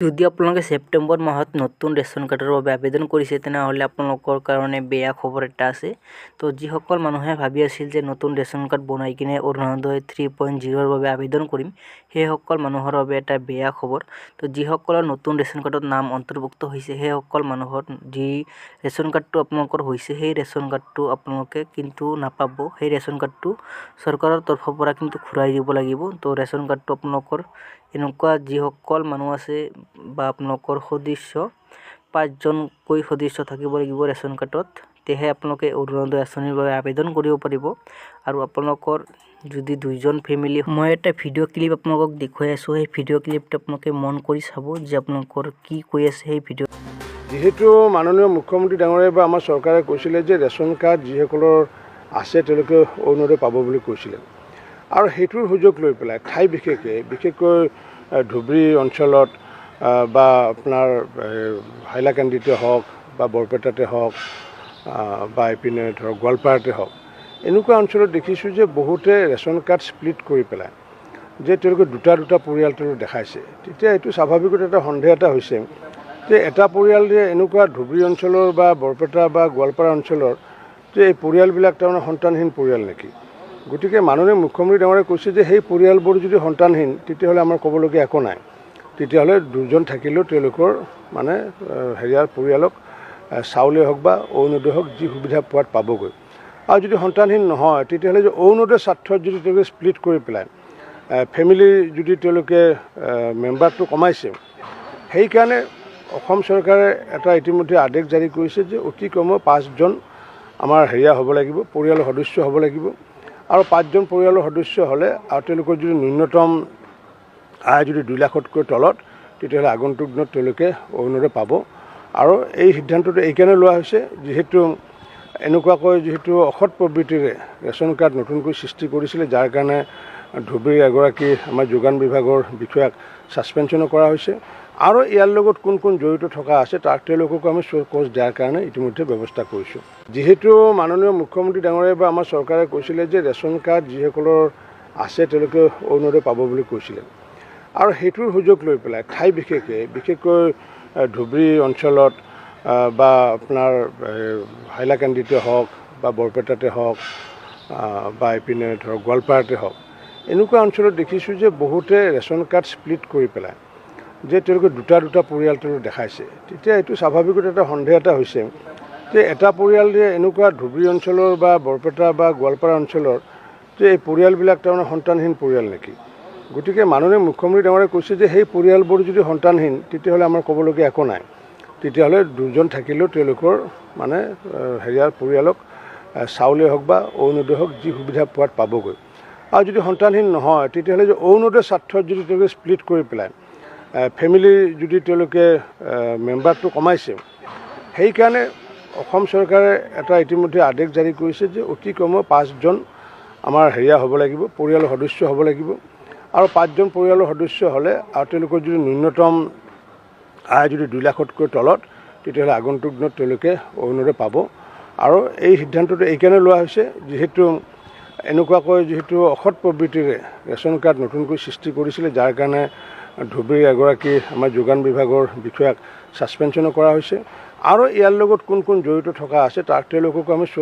যদি আপোনালোকে ছেপ্টেম্বৰ মাহত নতুন ৰেচন কাৰ্ডৰ বাবে আবেদন কৰিছে তেনেহ'লে আপোনালোকৰ কাৰণে বেয়া খবৰ এটা আছে। তো যিসকল মানুহে ভাবি আছিল যে নতুন ৰেচন কাৰ্ড বনাই কিনে অৰুণোদয় 3.0ৰ বাবে আবেদন কৰিম, সেইসকল মানুহৰ বাবে এটা বেয়া খবৰ। তো যিসকলৰ নতুন ৰেচন কাৰ্ডত নাম অন্তৰ্ভুক্ত হৈছে সেইসকল মানুহৰ যি ৰেচন কাৰ্ডটো আপোনালোকৰ হৈছে সেই ৰেচন কাৰ্ডটো আপোনালোকে কিন্তু নাপাব। সেই ৰেচন কাৰ্ডটো চৰকাৰৰ তৰফৰ পৰা কিন্তু ঘূৰাই দিব লাগিব। তো ৰেচন কাৰ্ডটো আপোনালোকৰ এনেকুৱা যিসকল মানুহ আছে বা আপোনালোকৰ সদস্য 5জনকৈ সদস্য থাকিব লাগিব ৰেচন কাৰ্ডত, তেহে আপোনালোকে অৰুণোদয় আঁচনিৰ বাবে আবেদন কৰিব পাৰিব। আৰু আপোনালোকৰ যদি 2জন ফেমিলি, মই এটা ভিডিঅ' ক্লিপ আপোনালোকক দেখুৱাই আছোঁ, সেই ভিডিঅ' ক্লিপটো আপোনালোকে মন কৰি চাব যে আপোনালোকৰ কি কৈ আছে সেই ভিডিঅ'। যিহেতু মাননীয় মুখ্যমন্ত্ৰী ডাঙৰীয়াই বা আমাৰ চৰকাৰে কৈছিলে যে ৰেচন কাৰ্ড যিসকলৰ আছে তেওঁলোকে অৰুণোদয় পাব বুলি কৈছিলে, আৰু সেইটোৰ সুযোগ লৈ পেলাই ঠাই বিশেষকৈ ধুবুৰী অঞ্চলত বা আপোনাৰ হাইলাকান্দিতে হওক বা বৰপেটাতে হওক বা এইপিনে ধৰক গোৱালপাৰাতে হওক, এনেকুৱা অঞ্চলত দেখিছোঁ যে বহুতে ৰেচন কাৰ্ড স্প্লিট কৰি পেলাই যে তেওঁলোকে দুটা পৰিয়াল তেওঁলোকে দেখাইছে। তেতিয়া এইটো স্বাভাৱিকতে এটা সন্দেহ এটা হৈছে যে এটা পৰিয়াল যে এনেকুৱা ধুবুৰী অঞ্চলৰ বা বৰপেটা বা গোৱালপাৰা অঞ্চলৰ যে এই পৰিয়ালবিলাক তাৰমানে সন্তানহীন পৰিয়াল নেকি। গতিকে মাননীয় মুখ্যমন্ত্ৰী ডাঙৰীয়াই কৈছে যে সেই পৰিয়ালবোৰ যদি সন্তানহীন তেতিয়াহ'লে আমাৰ ক'বলগীয়া একো নাই, তেতিয়াহ'লে 2জন থাকিলেও তেওঁলোকৰ মানে পৰিয়ালক চাউলেই হওক বা অৰুণোদয় হওক যি সুবিধা পোৱাত পাবগৈ। আৰু যদি সন্তানহীন নহয় তেতিয়াহ'লে যে অৰুণোদয় স্বাৰ্থত যদি তেওঁলোকে স্প্লিট কৰি পেলাই ফেমিলি যদি তেওঁলোকে মেম্বাৰটো কমাইছে, সেইকাৰণে অসম চৰকাৰে এটা ইতিমধ্যে আদেশ জাৰি কৰিছে যে অতি কমেও 5জন আমাৰ হ'ব লাগিব, পৰিয়ালৰ সদস্য হ'ব লাগিব। আৰু 5জন পৰিয়ালৰ সদস্য হ'লে আৰু তেওঁলোকৰ যদি ন্যূনতম আয় যদি 2 লাখতকৈ তলত, তেতিয়াহ'লে আগন্তুক দিনত তেওঁলোকে অৰুণোদয় পাব। আৰু এই সিদ্ধান্তটো এইকাৰণে লোৱা হৈছে যিহেতু যিহেতু অসৎ প্ৰবৃত্তিৰে ৰেচন কাৰ্ড নতুনকৈ সৃষ্টি কৰিছিলে, যাৰ কাৰণে ধুবুৰীৰ এগৰাকী আমাৰ যোগান বিভাগৰ বিষয়াক ছাছপেনশ্যনো কৰা হৈছে। আৰু ইয়াৰ লগত কোন জড়িত থকা আছে তাক তেওঁলোককো আমি কোচ দিয়াৰ কাৰণে ইতিমধ্যে ব্যৱস্থা কৰিছোঁ। যিহেতু মাননীয় মুখ্যমন্ত্ৰী ডাঙৰীয়াই বা আমাৰ চৰকাৰে কৈছিলে যে ৰেচন কাৰ্ড যিসকলৰ আছে তেওঁলোকে অৰুণোদয় পাব বুলি কৈছিলে, আৰু সেইটোৰ সুযোগ লৈ পেলাই ঠাই বিশেষকৈ ধুবুৰী অঞ্চলত বা আপোনাৰ হাইলাকান্দিতে হওক বা বৰপেটাতে হওক বা এইপিনে ধৰক গোৱালপাৰাতে হওক, এনেকুৱা অঞ্চলত দেখিছোঁ যে বহুতে ৰেচন কাৰ্ড স্প্লিট কৰি পেলাই যে তেওঁলোকে দুটা পৰিয়াল তেওঁলোকে দেখাইছে। তেতিয়া এইটো স্বাভাৱিকতে এটা সন্দেহ এটা হৈছে যে এটা পৰিয়াল যে এনেকুৱা ধুবুৰী অঞ্চলৰ বা বৰপেটা বা গোৱালপাৰা অঞ্চলৰ যে এই পৰিয়ালবিলাক তাৰমানে সন্তানহীন পৰিয়াল নেকি। গতিকে মাননীয় মুখ্যমন্ত্ৰী ডাঙৰীয়াই কৈছে যে সেই পৰিয়ালবোৰ যদি সন্তানহীন তেতিয়াহ'লে আমাৰ ক'বলগীয়া একো নাই, তেতিয়াহ'লে 2জন থাকিলেও তেওঁলোকৰ মানে পৰিয়ালক চাউলেই হওক বা অৰুণোদয় হওক যি সুবিধা পোৱাত পাবগৈ। আৰু যদি সন্তানহীন নহয় তেতিয়াহ'লে যে অৰুণোদয় স্বাৰ্থত যদি তেওঁলোকে স্প্লিট কৰি পেলাই ফেমিলি যদি তেওঁলোকে মেম্বাৰটো কমাইছে, সেইকাৰণে অসম চৰকাৰে এটা ইতিমধ্যে আদেশ জাৰি কৰিছে যে অতি কমেও 5জন আমাৰ হ'ব লাগিব, পৰিয়ালৰ সদস্য হ'ব লাগিব। আৰু 5জন পৰিয়ালৰ সদস্য হ'লে আৰু তেওঁলোকৰ যদি ন্যূনতম আয় যদি 2 লাখতকৈ তলত, তেতিয়াহ'লে আগন্তুক দিনত তেওঁলোকে অৰুণোদয় পাব। আৰু এই সিদ্ধান্তটো এইকাৰণে লোৱা হৈছে যিহেতু যিহেতু অসৎ প্ৰবৃত্তিৰে ৰেচন কাৰ্ড নতুনকৈ সৃষ্টি কৰিছিলে, যাৰ কাৰণে ধুবুৰীৰ এগৰাকী আমাৰ যোগান বিভাগৰ বিষয়াক ছাছপেনশ্যনো কৰা হৈছে। আৰু ইয়াৰ লগত কোন জড়িত থকা আছে তাক তেওঁলোককো আমি